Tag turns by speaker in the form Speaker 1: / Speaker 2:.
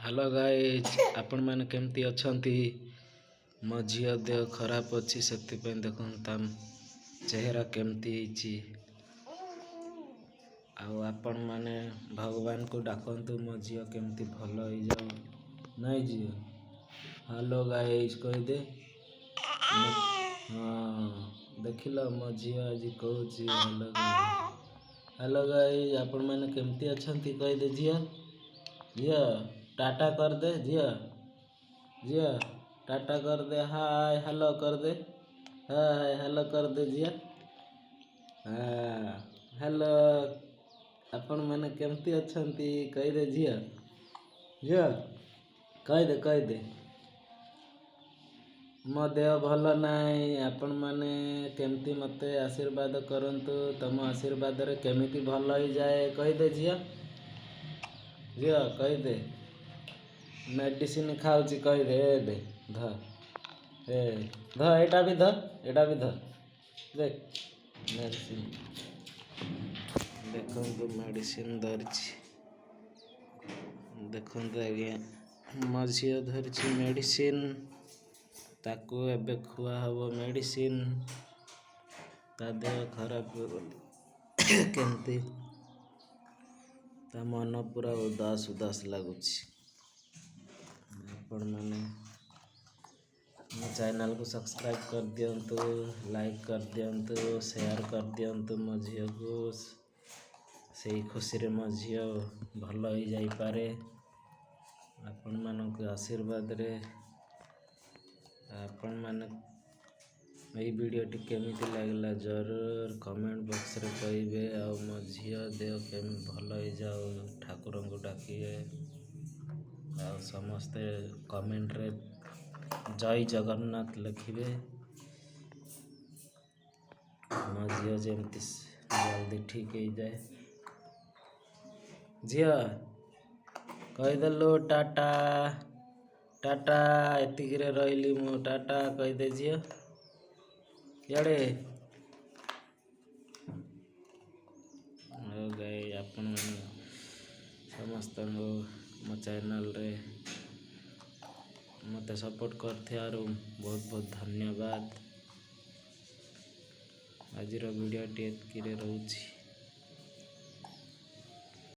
Speaker 1: Hello guys आपण मैंने केमती अछंती मो झील देह खराब अच्छी से देखुन ताम चेहरा केमती आपण मैंने भगवान को डाकतु मो झील केमती भल हो जाओ नहीं झील। हेलो गाइज कह दे हाँ देख लो मो झील आज कहूँ हेलो गाइज। हेलो गाइज आपण मैंने केमती अछंती कह दे झील झील टाटा कर दे झील झील टाटा कर दे हाय हेलो कर दे हाय हेलो कर दे झील हाँ हेलो आपण मैंने केमती अछंती कह दे झील झील कह दे मो देह भल नाई आपण मैंने केमती मते आशीर्वाद करंतु तम आशीर्वाद रे केमिति भल हो जाए कह दे झील झील कह दे मेडिसिन खाऊची कह दे ध एटा भी ध देख मेडिसिन देखो मेडिसिन धरछि देखो आज्ञा मो झील धरछि मेडिसिन ताकू एबे खुआ हबो मेडिसिन ता देह खराब केमती ता मन पूरा उदास उदास लगुछि। आपण मैंने मो चैनल को सब्सक्राइब कर दियंतु लाइक कर दियंतु शेयर कर दियंतु मो झील को से खुशी रे मो झील भल हो जाई पारे आपण मानक आशीर्वाद रे आपण माने ए वीडियो टी केमिति लागला जरूर कमेंट बॉक्स रे कहिबे आ मो झील देह केम भल हो जाओ ठाकुर को डाकिए आ समस्ते कमेंट रे जय जगन्नाथ लिखिबे मो झील जेमती जल्दी ठीक हो जाए। झील कहीदेलु टाटा टाटा एतिक रही मु टाटा कहीदे झील इे गाई आपण समस्त मो चैनल रे मते सपोर्ट करथियारु बहुत बहुत धन्यवाद। आज वीडियो टी एतकी रे रहूची।